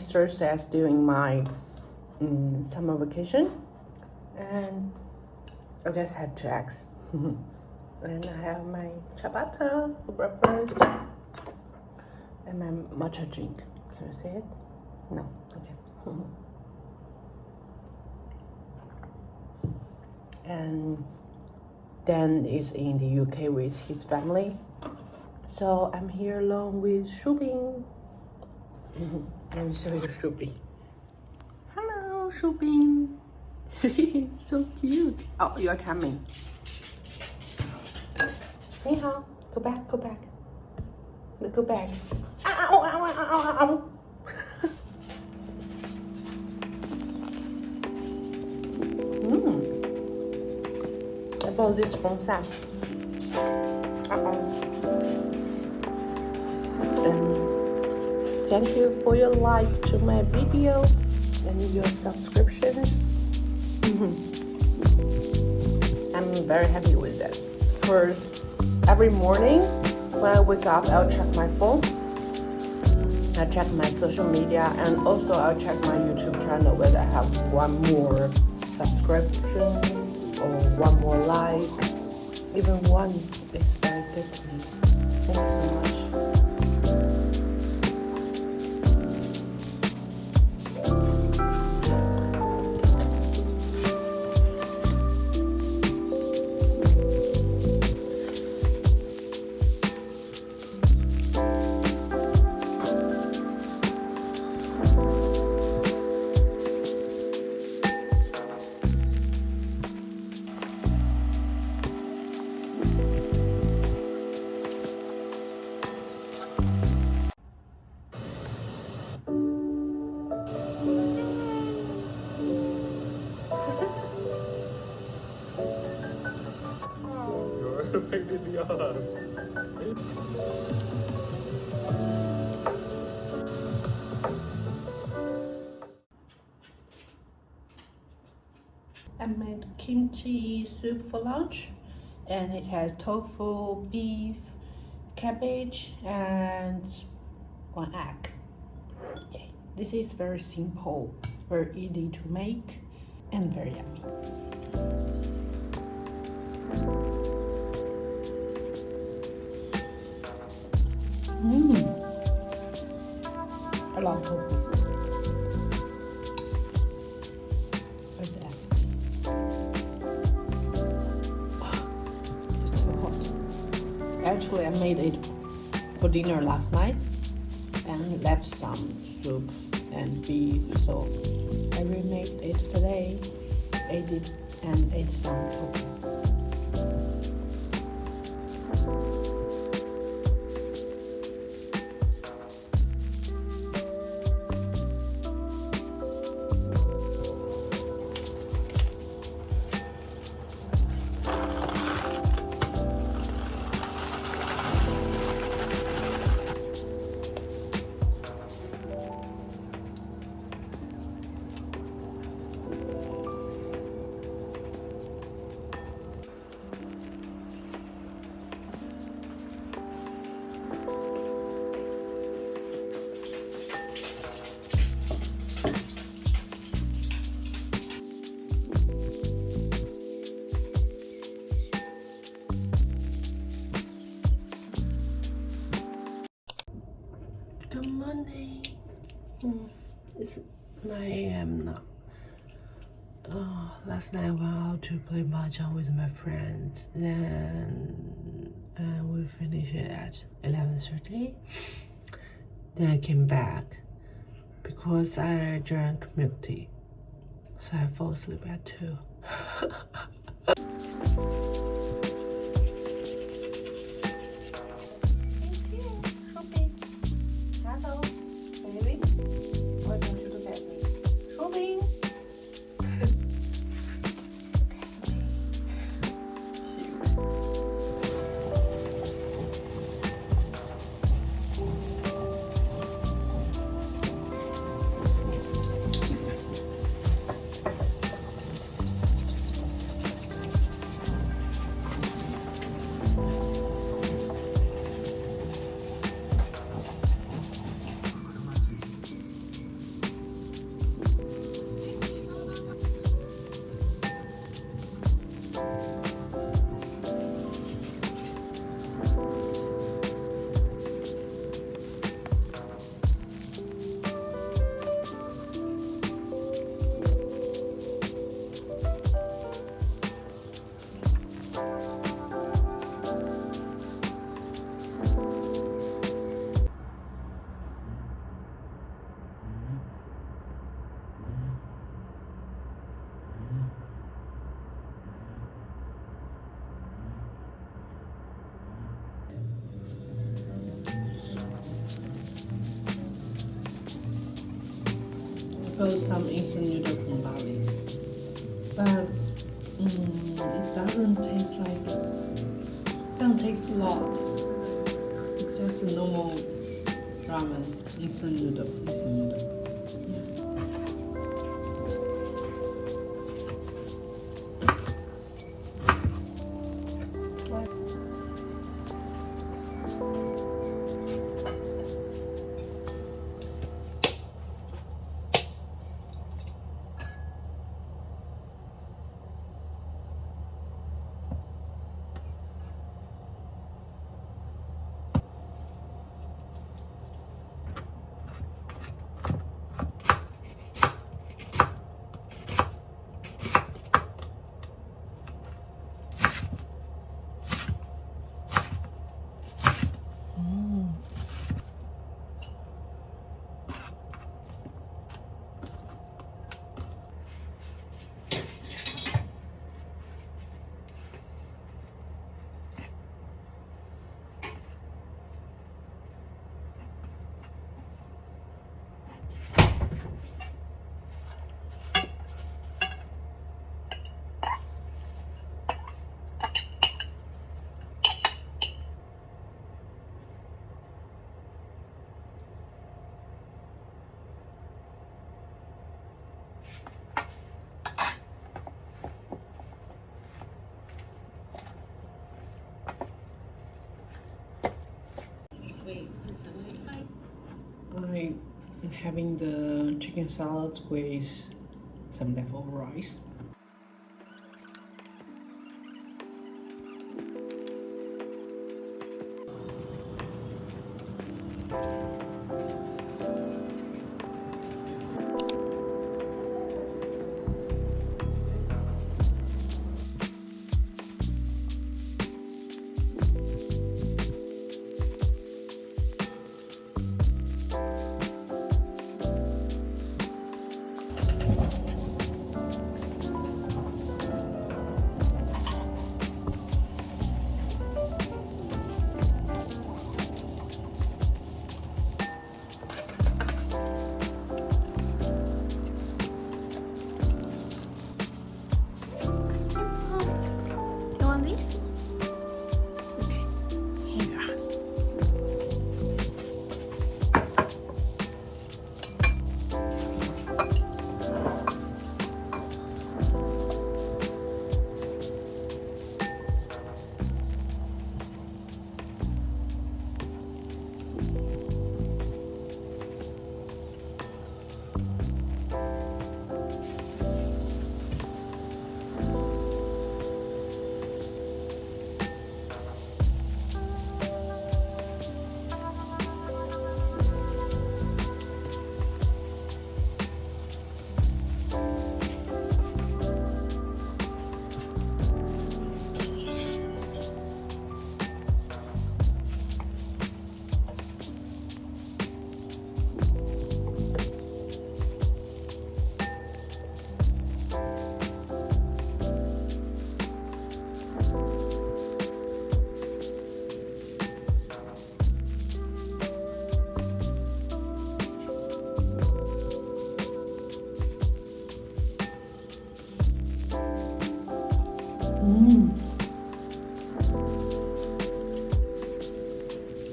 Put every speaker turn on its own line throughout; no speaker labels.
Today's Thursday. I'm still in my summer vacation, and I just had 2 eggs. And I have my ciabatta for breakfast and my matcha drink. Can you see it? No. Okay. And Dan is in the UK with his family, so I'm here alone with Shubin. Let me show you Shubin. Hello, Shubin. So cute. Oh, you are coming. Hey, how? Go back. Go back. Ow, ow, ow, ow, ow. I bought this from Sam. And thank you for your like to my video and your subscription. I'm very happy with that. First, every morning when I wake up, I'll check my phone. I check my social media, and also I'll check my YouTube channel whether I have one more subscription or one more like. Even one is very good to me. Thank you so much. I made kimchi soup for lunch, and it has tofu, beef, cabbage, and 1 egg. Okay. This is very simple, very easy to make, and very yummy. I love tofu. Look at that. It's too hot. Actually, I made it for dinner last night and left some soup and beef, so I remade it today, ate it, and ate some tofu. Good morning. It's 9 a.m. now. Last night I went out to play matcha with my friends. Then we finished it at 11:30. Then I came back because I drank milk tea, so I fell asleep at 2.
tried some instant noodle from Bali, but it doesn't taste a lot. It's just a normal ramen, instant noodle. I'm having the chicken salad with some leftover rice.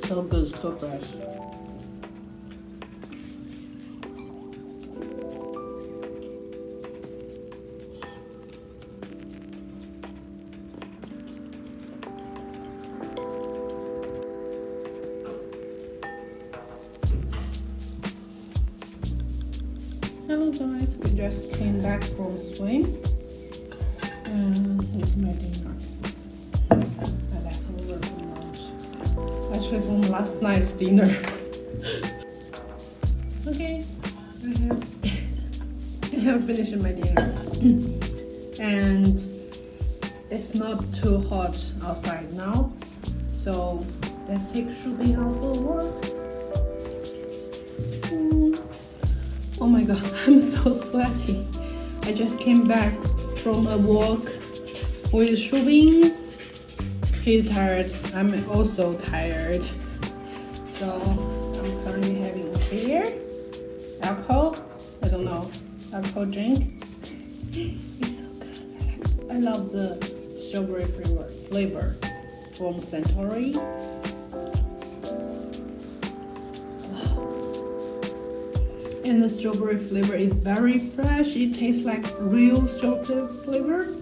So good, so fresh. Hello guys, we just came back from swim and it's my dinner. I left over from lunch. Actually from last night's dinner. Okay, I have finished my dinner. And it's not too hot outside now. So let's take Shubi out for work. Oh my god, I'm so sweaty. I just came back from a walk with Shubin. He's tired. I'm also tired. So I'm currently having a beer, alcohol, I don't know. alcohol drink. It's so good. I love the strawberry flavor from Centauri. And the strawberry flavor is very fresh. It tastes like real strawberry flavor.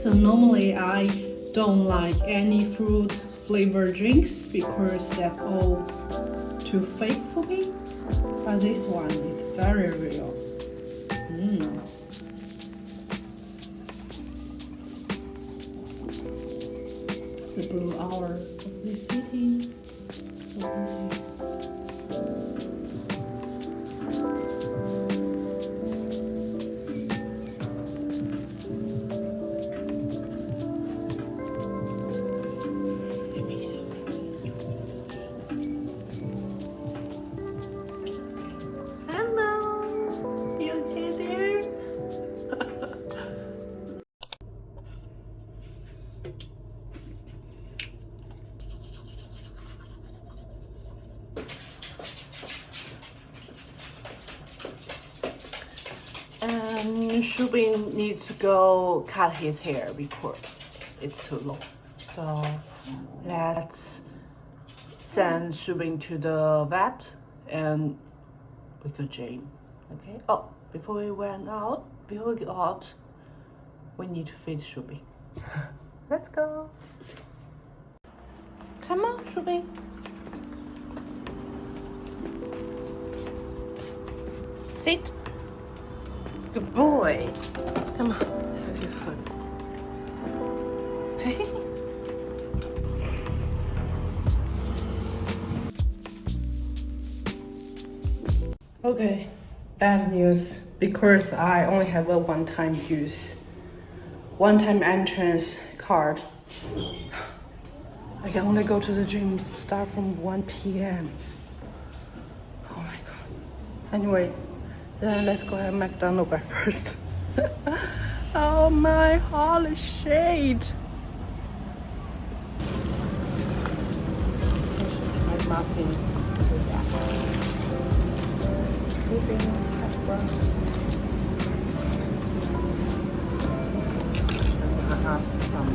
So normally I don't like any fruit flavored drinks because that's all too fake for me. But this one is very real. The blue hour of the city. So pretty.
And Shubin needs to go cut his hair because it's too long. So let's send Shubin to the vet and we go Jane. Okay. Oh, before we go out, we need to feed Shubin. Let's go. Come on, Shubin. Sit. Good boy. Come on, have your food. Hey. Okay, bad news because I only have a one-time entrance card. I can only go to the gym start from 1 p.m. Oh my god. Anyway. Then let's go have McDonald's breakfast. Oh my holy shit! My muffin with that. I asked some